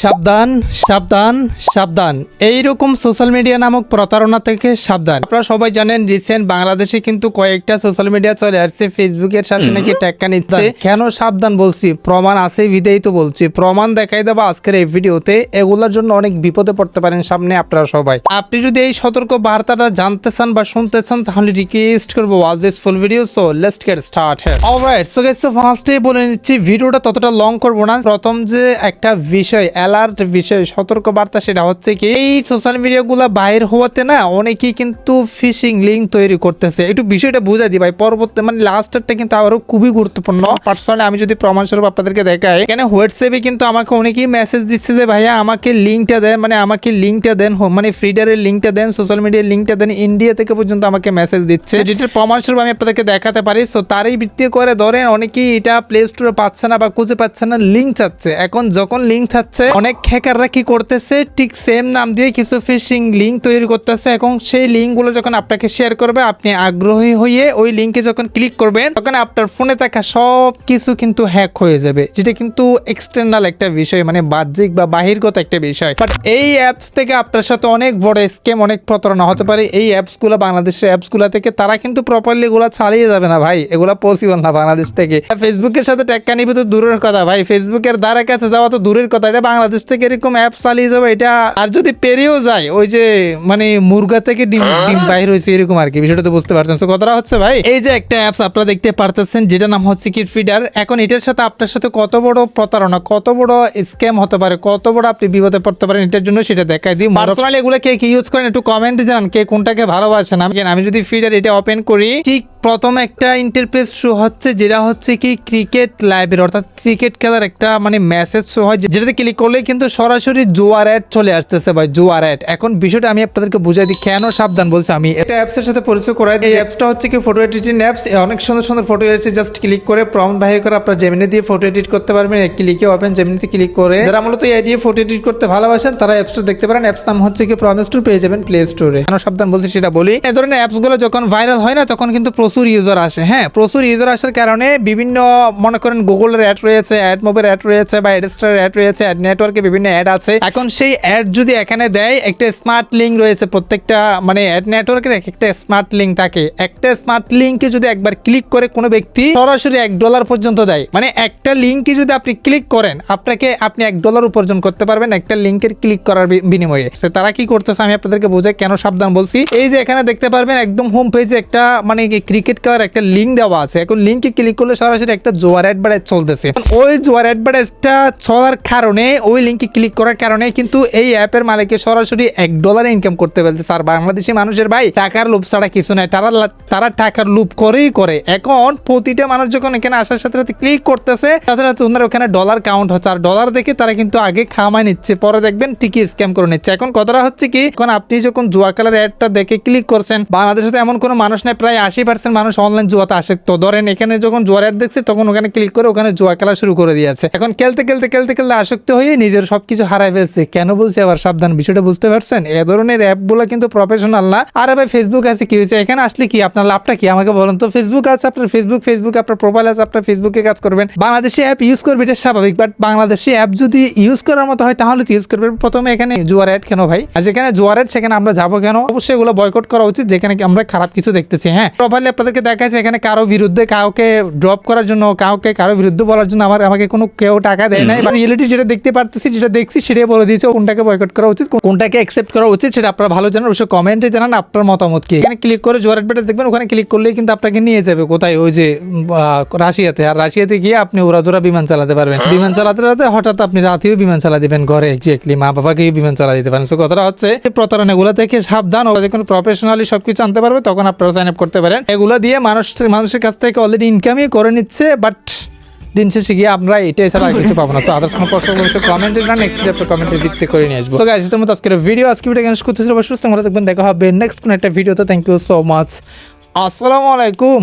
সাবধান সাবধান সাবধান, এইরকম সোশ্যাল মিডিয়া নামক প্রতারণা থেকে সাবধান। আপনারা সবাই জানেন রিসেন্ট বাংলাদেশে কিন্তু কয়েকটা সোশ্যাল মিডিয়া চলে আসছে ফেসবুকের সাথে নাকি টাকা নিচ্ছে। কেন সাবধান বলছি? প্রমাণ আছে বিদেই তো বলছি, প্রমাণ দেখাই দেবো আজকের এই ভিডিওতে। এগুলোর জন্য অনেক বিপদে পড়তে পারেন সামনে আপনারা সবাই। আপনি যদি এই সতর্ক বার্তাটা জানতে চান বা শুনতে চান তাহলে রিকোয়েস্ট করবো watch this full video. So let's get start. Alright, so guys, so ফার্স্টে বলে নিচ্ছি ভিডিওটা ততটা লং করবো না। প্রথম যে একটা বিষয়, অ্যালার্ট বিষয়, সতর্ক বার্তা, সেটা হচ্ছে কি এই সোশ্যাল মিডিয়াগুলো বাইর হওয়াতে না অনেকেই কিন্তু ফিশিং লিঙ্ক তৈরি করতেছে। একটু বিষয়টা বুঝাই দিই ভাই, পরবর্তী মানে লাস্টটা কিন্তু আরো খুবই গুরুত্বপূর্ণ। পার্সোনালি আমি যদি প্রমাণস্বরূপ আপনাদেরকে দেখাই, এখানে হোয়াটসঅ্যাপে কিন্তু আমাকে অনেকেই মেসেজ দিচ্ছে যে ভাইয়া আমাকে লিঙ্কটা দেন, মানে আমাকে লিঙ্কটা দেন, মানে ফ্রিডারের লিঙ্কটা দেন, সোশ্যাল মিডিয়ার লিঙ্কটা দেন। ইন্ডিয়া থেকে পর্যন্ত আমাকে মেসেজ দিচ্ছে, যেটার প্রমাণস্বরূপ আমি আপনাদেরকে দেখাতে পারি। সো তারই ভিত্তি করে ধরেন অনেকেই এটা প্লে স্টোরে পাচ্ছে না বা খুঁজে পাচ্ছে না, লিঙ্ক চাচ্ছে। এখন যখন লিঙ্ক চাচ্ছে, অনেক হ্যাকাররা কি করতেছে, ঠিক সেম নাম দিয়ে কিছু ফিশিং লিঙ্ক তৈরি করতেছে। এখন সেই লিঙ্কগুলো যখন আপনাকে শেয়ার করবে, আপনি আগ্রহী হয়ে ওই লিঙ্কে যখন ক্লিক করবেন, তখন আপনার ফোনে থাকা সব কিছু কিন্তু হ্যাক হয়ে যাবে, যেটা কিন্তু এক্সটার্নাল একটা বিষয়, মানে বাহ্যিক বা বাহিরগত একটা বিষয়। বাট এই অ্যাপস থেকে আপনার সাথে অনেক বড় স্ক্যাম, অনেক প্রতারণা হতে পারে। এই অ্যাপসগুলো, বাংলাদেশের অ্যাপসগুলো থেকে তারা কিন্তু প্রপারলি এগুলো চালিয়ে যাবে না ভাই, এগুলো পসিবল না বাংলাদেশ থেকে। ফেসবুকের সাথে টেক্কা নিবে তো দূরের কথা ভাই, ফেসবুকের দ্বারা কাছে যাওয়া তো দূরের কথা, এটা বাংলাদেশ থেকে এরকম অ্যাপ চালিয়ে যাবে এটা। আর যদি পেরিয়েও যায়, ওই যে মানে মুরগা থেকে ডিম বাইর হয়েছে এরকম আর কি, বিষয়টা তো বুঝতে পারছেন। তো কথাটা হচ্ছে ভাই, এই যে একটা অ্যাপস আপনারা দেখতে পারতেছেন, যেটা নাম হচ্ছে কি ফিডার। এখন এটার সাথে আপনার সাথে কত বড় প্রতারণা, কত বড় স্ক্যাম হতে পারে, কত বড় আপনি বিপদে পড়তে পারেন, এটার জন্য সেটা দেখাই দিই। পার্সোনালি এগুলো কে কি ইউজ করেন একটু কমেন্টে জানান, কে কোনটাকে ভালোবাসেন। আমি যদি ফিডার এটা ওপেন করি, ঠিক প্রথম একটা ইন্টারফেস শো হচ্ছে, যেটা হচ্ছে কি ক্রিকেট লাইব্রেরি, অর্থাৎ ক্রিকেট খেলার একটা মানে মেসেজ শো হয়, যেটাতে ক্লিক করলে কিন্তু সরাসরি জুয়ার অ্যাড চলে আসতেছে ভাই, জুয়ার অ্যাড। এখন বিষয়টা আমি আপনাদেরকে বুঝাই দিই, কেন সাবধান বলছি আমি। এটা অ্যাপসের সাথে পরিচয় করাই দিই। এই অ্যাপসটা হচ্ছে কি ফটো এডিটিং অ্যাপস। অনেক সুন্দর সুন্দর ফটো এসে জাস্ট ক্লিক করে প্রম্পট বাহির করে আপনার জেমিনি দিয়ে ফটো এডিট করতে পারবেন। ক্লিকে ওপেন জেমিনিতে ক্লিক করে, যারা মূলত এই দিয়ে ফটো এডিট করতে ভালোবাসেন তারা অ্যাপসটা দেখতে পারেন। অ্যাপস নাম হচ্ছে কি প্রমিস টু, পেয়ে যাবেন প্লে স্টোরে। কেন সাবধান বলছি সেটা বলি। এই ধরনের অ্যাপসগুলো যখন ভাইরাল হয় না, তখন কিন্তু প্রচুর ইউজার আসে। হ্যাঁ, প্রচুর ইউজার আসার কারণে বিভিন্ন, মনে করেন গুগলের অ্যাড রয়েছে, অ্যাড মোবের অ্যাড রয়েছে, বা এডস্টার অ্যাড রয়েছে, অ্যাড নেটওয়ার্কে বিভিন্ন অ্যাড আছে। এখন সেই অ্যাড যদি এখানে দেয়, একটা স্মার্ট লিঙ্ক রয়েছে প্রত্যেকটা, মানে অ্যাড নেটওয়ার্কের একটা স্মার্ট লিঙ্ক থাকে। একটা স্মার্ট লিঙ্কে যদি একবার ক্লিক করে কোনো ব্যক্তি সরাসরি $1 পর্যন্ত দেয়, মানে একটা লিঙ্কে যদি আপনি ক্লিক করেন, আপনি $1 উপার্জন করতে পারবেন একটা লিঙ্কের ক্লিক করার বিনিময়ে। তারা কি করতেছে আমি আপনাদেরকে বোঝাই, কেন সাবধান বলছি। এই যে এখানে দেখতে পারবেন একদম হোম পেজে একটা মানে ক্রিকেট খেলার একটা লিঙ্ক দেওয়া আছে। এখন লিঙ্কে ক্লিক করলে সরাসরি একটা জোয়ার অ্যাডভার্টাইজ চলতেছে। ওই জোয়ার অ্যাডভার্টাইজটা চলার কারণে, ওই লিঙ্কে ক্লিক করার কারণে কিন্তু এই অ্যাপের মালিকে সরাসরি $1 ইনকাম করতে পারতেছে। আর বাংলাদেশি মানুষের ভাই টাকার লোভ ছাড়া কিছু নাই, তারা টাকার লোভ করেই করে। এখন প্রতিটা মানুষ যখন এখানে আসার সাথে সাথে ক্লিক করতেছে, সাথে সাথে ওনার ওখানে ডলার কাউন্ট হচ্ছে, আর ডলার দেখে তারা কিন্তু আগে খামায় নিচ্ছে, পরে দেখবেন ঠিকই স্ক্যাম করে নিচ্ছে। এখন কথাটা হচ্ছে কি, এখন আপনি যখন জুয়া খেলার অ্যাডটা দেখে ক্লিক করছেন, বাংলাদেশে তো এমন কোনো মানুষ নাই, প্রায় 80% মানুষ অনলাইন জুয়াতে আসে। তো ধরেন এখানে যখন জুয়ার অ্যাড দেখছে, তখন ওখানে ক্লিক করে ওখানে জুয়া খেলা শুরু করে দিয়েছে। এখন খেলতে আসক্ত হয়ে নিজের সবকিছু হারাই ফেলছে। কেন বলছি আবার সাবধান, বিষয়টা বুঝতে পারছেন? এ ধরনের অ্যাপগুলো কিন্তু প্রফেশনাল না। আর ভাই ফেসবুক আছে, কি হয়েছে? এখানে আসলে কি আপনার লাভটা কি আমাকে বলেন তো? ফেসবুক আছে আপনার, ফেসবুক আপনার প্রোফাইল আছে, আপনার ফেসবুকে কাজ করবেন। বাংলাদেশি অ্যাপ ইউজ করবে, এটা স্বাভাবিক। বাট বাংলাদেশি অ্যাপ যদি ইউজ করার মতো হয় তাহলে তো ইউজ করবে। প্রথমে এখানে জুয়ার অ্যাড কেন ভাই? আর যেখানে জুয়ার অ্যাড সেখানে আমরা যাবো কেন? অবশ্যই এগুলো বয়কট করা উচিত, যেখানে আমরা খারাপ কিছু দেখতেছি। হ্যাঁ, প্রোফাইলে আপনাদেরকে দেখাচ্ছে এখানে কারো বিরুদ্ধে, কাউকে ড্রপ করার জন্য, কারো বিরুদ্ধে বলার জন্য আমাকে কোনো কেউ টাকা দেয় নাই। বা রিয়েলিটি যেটা দেখতে পারতেছি, যেটা দেখছি, সেটাই বলে দিয়েছে কোনটাকে বয়কট করা উচিত, কোনটাকে অ্যাকসেপ্ট করা উচিত, সেটা আপনারা ভালো জানেন। অবশ্যই কমেন্টে জানান আপনার মতামত কি। এখানে ক্লিক করে জোয়ার অ্যাডভার্টাইজ দেখবেন, ওখানে ক্লিক করলেই কিন্তু আপনাকে নিয়ে যাবে কোথায়? ওই যে রাশিয়াতে। আর রাশিয়াতে গিয়ে আপনি উড়াধুরা বিমান চালাতে পারবেন। বিমান চালাতে হঠাৎ আপনি রাতেও বিমান চালা দিবেন ঘরে, এক্স্যাক্টলি মা বাবাকে বিমান চালা দিতে পারেন। সো কথাটা হচ্ছে প্রতারণাগুলো থেকে সাবধান। ওরা যখন প্রফেশনালি সবকিছু আনতে পারবে, তখন আপনারা সাইন আপ করতে পারেন। এগুলো দিয়ে মানুষের কাছ থেকে অলরেডি ইনকামই করে নিচ্ছে, বাট দিন শেষে গিয়ে আমরা এটাই ছাড়া কিছু পাবো না। সো আদার্স কোনো প্রশ্ন অবশ্যই কমেন্টে জানান, নেক্সট ভিডিও কমেন্টের ভিত্তি করে নিয়ে আসবো। সো গাইস, এর মতো আজকের ভিডিও কেন করতেছিল, সুস্থ ভালো থাকবেন, দেখা হবে নেক্সট কোনো একটা ভিডিওতে। থ্যাংক ইউ সো মাচ, আসসালামু আলাইকুম।